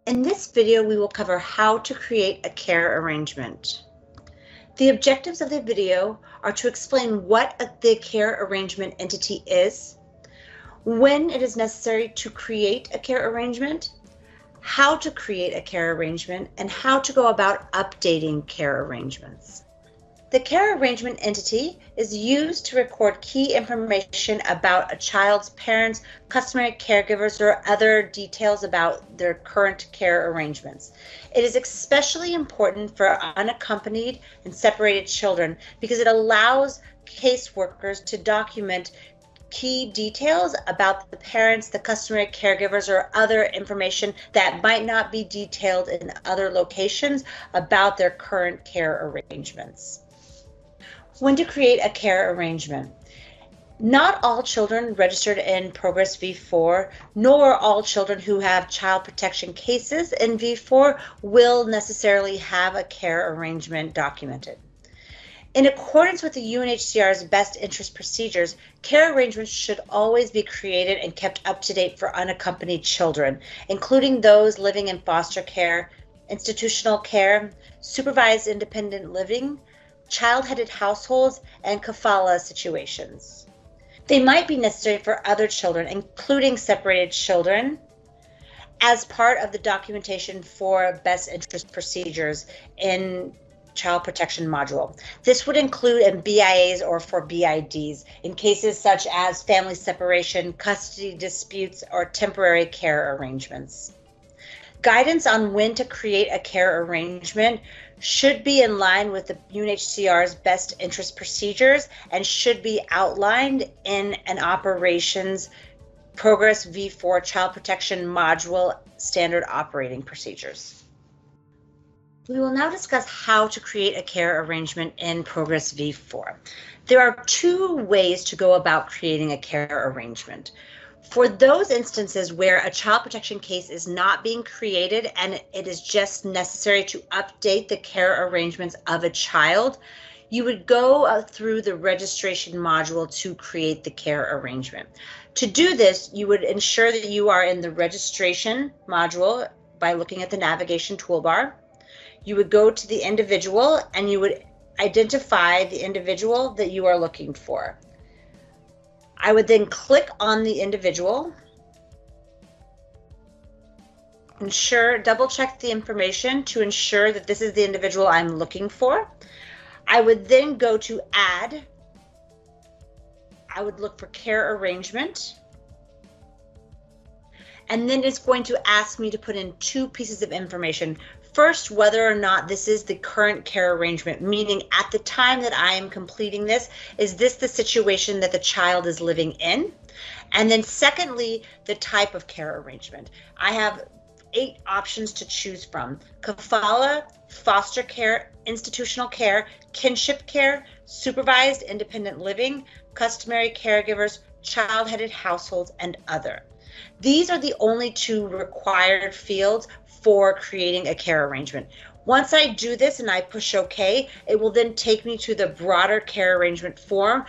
In this video, we will cover how to create a care arrangement. The objectives of the video are to explain what the care arrangement entity is, when it is necessary to create a care arrangement, how to create a care arrangement, and how to go about updating care arrangements. The care arrangement entity is used to record key information about a child's parents, customary caregivers, or other details about their current care arrangements. It is especially important for unaccompanied and separated children because it allows caseworkers to document key details about the parents, the customary caregivers, or other information that might not be detailed in other locations about their current care arrangements. When to create a care arrangement. Not all children registered in Progress V4, nor all children who have child protection cases in V4 will necessarily have a care arrangement documented. In accordance with the UNHCR's best interest procedures, care arrangements should always be created and kept up to date for unaccompanied children, including those living in foster care, institutional care, supervised independent living, child-headed households, and kafala situations. They might be necessary for other children, including separated children, as part of the documentation for best interest procedures in child protection module. This would include in BIAs or for BIDs in cases such as family separation, custody disputes, or temporary care arrangements. Guidance on when to create a care arrangement should be in line with the UNHCR's best interest procedures and should be outlined in an operations Progress V4 Child Protection Module standard operating procedures. We will now discuss how to create a care arrangement in Progress V4. There are two ways to go about creating a care arrangement. For those instances where a child protection case is not being created and it is just necessary to update the care arrangements of a child, you would go through the registration module to create the care arrangement. To do this, you would ensure that you are in the registration module by looking at the navigation toolbar. You would go to the individual and you would identify the individual that you are looking for. I would then click on the individual, double check the information to ensure that this is the individual I'm looking for. I would then go to add. I would look for care arrangement. And then it's going to ask me to put in two pieces of information. First, whether or not this is the current care arrangement, meaning at the time that I am completing this, is this the situation that the child is living in? And then secondly, the type of care arrangement. I have 8 options to choose from: kafala, foster care, institutional care, kinship care, supervised independent living, customary caregivers, child-headed households, and other. These are the only 2 required fields for creating a care arrangement. Once I do this and I push OK, it will then take me to the broader care arrangement form.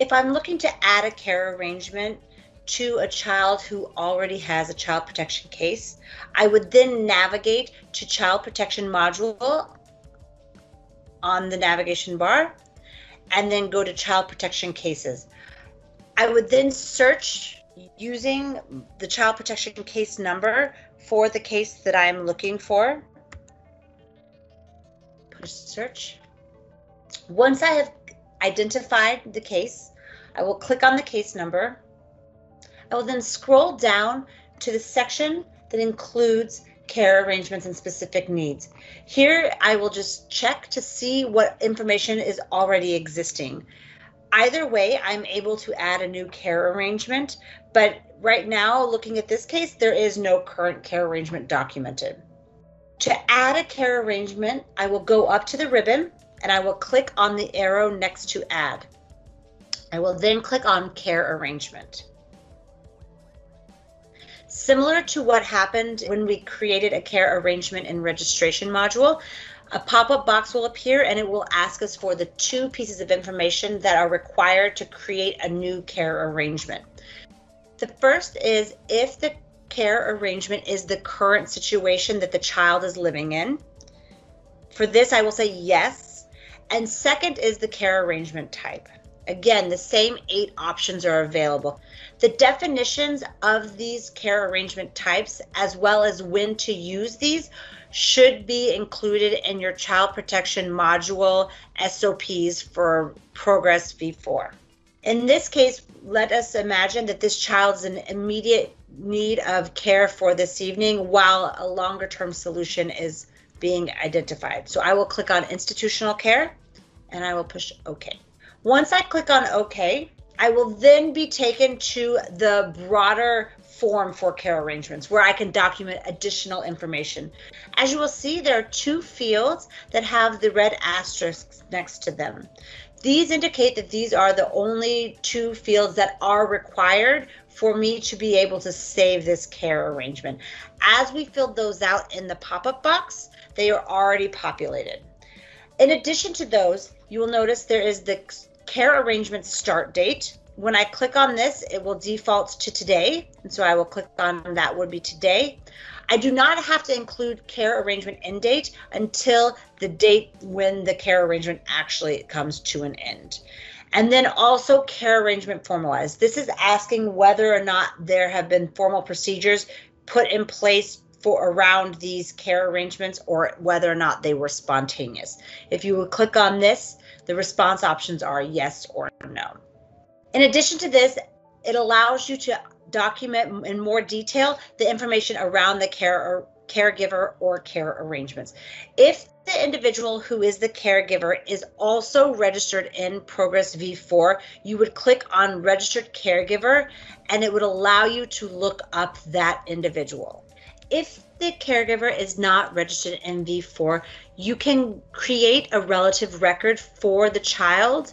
If I'm looking to add a care arrangement to a child who already has a child protection case, I would then navigate to Child Protection Module on the navigation bar and then go to Child Protection Cases. I would then search using the child protection case number for the case that I'm looking for. Push search. Once I have identified the case, I will click on the case number. I will then scroll down to the section that includes care arrangements and specific needs. Here I will just check to see what information is already existing. Either way, I'm able to add a new care arrangement, but right now, looking at this case, there is no current care arrangement documented. To add a care arrangement, I will go up to the ribbon and I will click on the arrow next to add. I will then click on care arrangement. Similar to what happened when we created a care arrangement in registration module, a pop-up box will appear and it will ask us for the 2 pieces of information that are required to create a new care arrangement. The first is if the care arrangement is the current situation that the child is living in? For this, I will say yes. And second is the care arrangement type. Again, the same 8 options are available. The definitions of these care arrangement types, as well as when to use these, should be included in your child protection module SOPs for Progress V4. In this case, let us imagine that this child is in immediate need of care for this evening while a longer term solution is being identified. So I will click on institutional care and I will push OK. Once I click on OK, I will then be taken to the broader form for care arrangements where I can document additional information. As you will see, there are 2 fields that have the red asterisks next to them. These indicate that these are the only 2 fields that are required for me to be able to save this care arrangement. As we filled those out in the pop-up box, they are already populated. In addition to those, you will notice there is the care arrangement start date. When I click on this, it will default to today, and so I will click on that would be today. I do not have to include care arrangement end date until the date when the care arrangement actually comes to an end. And then also care arrangement formalized. This is asking whether or not there have been formal procedures put in place for around these care arrangements or whether or not they were spontaneous. If you would click on this, the response options are yes or no. In addition to this, it allows you to document in more detail the information around the caregiver or care arrangements. If the individual who is the caregiver is also registered in Progress V4, you would click on Registered Caregiver and it would allow you to look up that individual. If the caregiver is not registered in V4, you can create a relative record for the child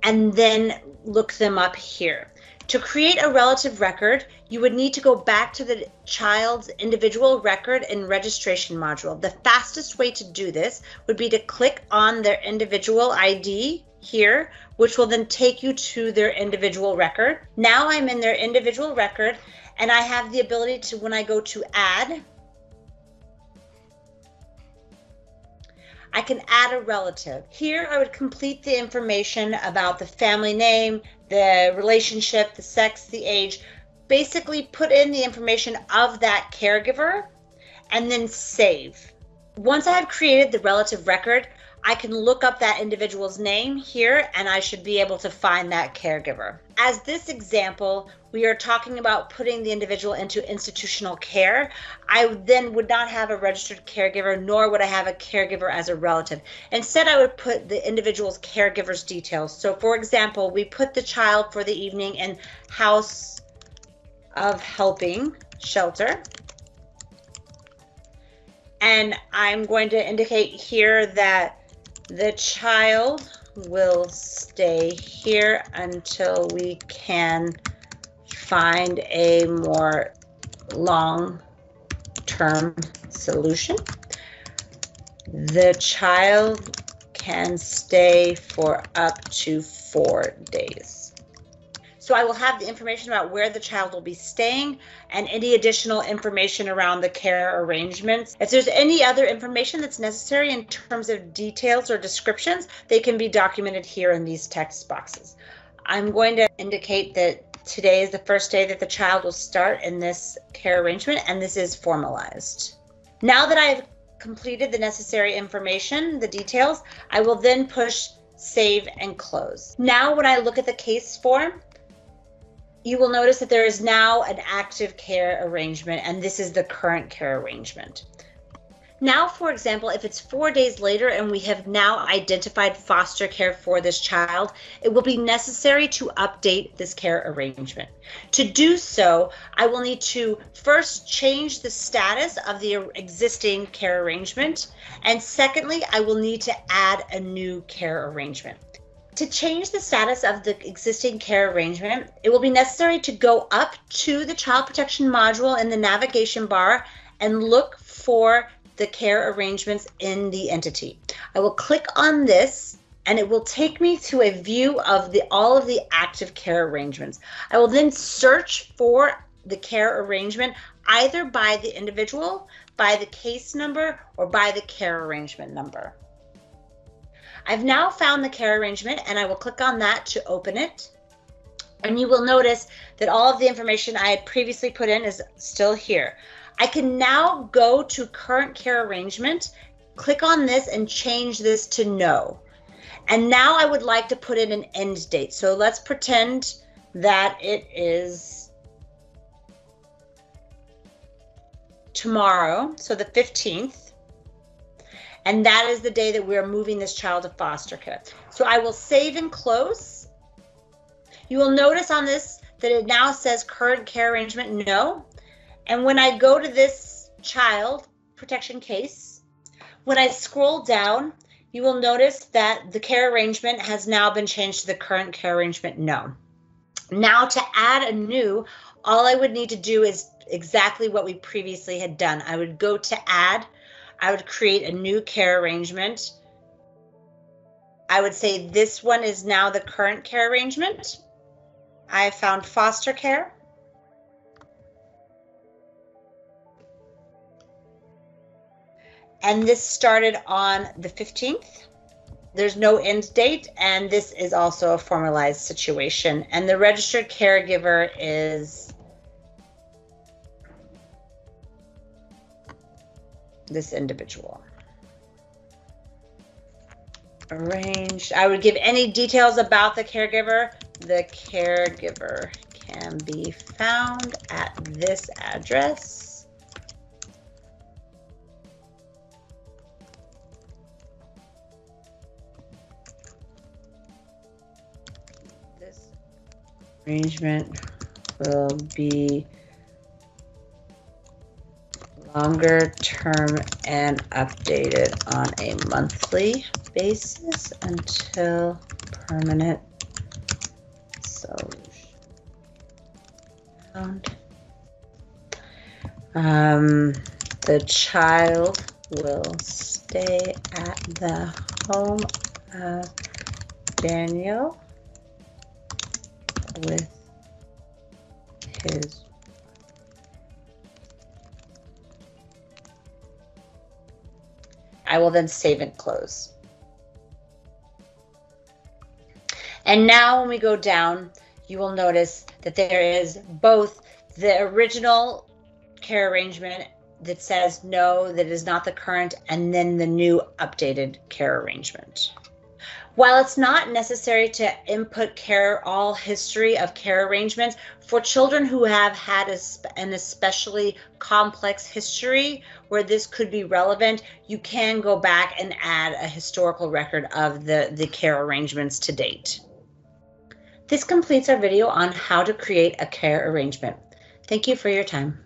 and then look them up here. To create a relative record, you would need to go back to the child's individual record and registration module. The fastest way to do this would be to click on their individual ID here, which will then take you to their individual record. Now I'm in their individual record and I have the ability to, when I go to add, I can add a relative. Here I would complete the information about the family name, the relationship, the sex, the age, basically put in the information of that caregiver and then save. Once I have created the relative record, I can look up that individual's name here and I should be able to find that caregiver. As this example, we are talking about putting the individual into institutional care. I then would not have a registered caregiver, nor would I have a caregiver as a relative. Instead, I would put the individual's caregiver's details. So for example, we put the child for the evening in House of Helping Shelter. And I'm going to indicate here that the child will stay here until we can find a more long-term solution. The child can stay for up to 4 days. So I will have the information about where the child will be staying and any additional information around the care arrangements. If there's any other information that's necessary in terms of details or descriptions, they can be documented here in these text boxes. I'm going to indicate that today is the first day that the child will start in this care arrangement, and this is formalized. Now that I've completed the necessary information, the details, I will then push save and close. Now when I look at the case form, you will notice that there is now an active care arrangement, and this is the current care arrangement. Now, for example, if it's 4 days later and we have now identified foster care for this child, it will be necessary to update this care arrangement. To do so, I will need to first change the status of the existing care arrangement, and secondly, I will need to add a new care arrangement. To change the status of the existing care arrangement, it will be necessary to go up to the Child Protection module in the navigation bar and look for the care arrangements in the entity. I will click on this and it will take me to a view of all of the active care arrangements. I will then search for the care arrangement either by the individual, by the case number, or by the care arrangement number. I've now found the care arrangement, and I will click on that to open it. And you will notice that all of the information I had previously put in is still here. I can now go to current care arrangement, click on this and change this to no. And now I would like to put in an end date. So let's pretend that it is tomorrow, so the 15th. And that is the day that we're moving this child to foster care. So I will save and close. You will notice on this that it now says current care arrangement no. And when I go to this child protection case, when I scroll down, you will notice that the care arrangement has now been changed to the current care arrangement no. Now to add a new, all I would need to do is exactly what we previously had done. I would go to add, I would create a new care arrangement. I would say this one is now the current care arrangement. I found foster care. And this started on the 15th. There's no end date, and this is also a formalized situation. And the registered caregiver is this individual. Arranged. I would give any details about the caregiver. The caregiver can be found at this address. This arrangement will be longer term and updated on a monthly basis until permanent solution found. The child will stay at the home of Daniel with his I will then save and close. And now when we go down, you will notice that there is both the original care arrangement that says no, that is not the current, and then the new updated care arrangement. While it's not necessary to input all history of care arrangements, for children who have had an especially complex history where this could be relevant, you can go back and add a historical record of the care arrangements to date. This completes our video on how to create a care arrangement. Thank you for your time.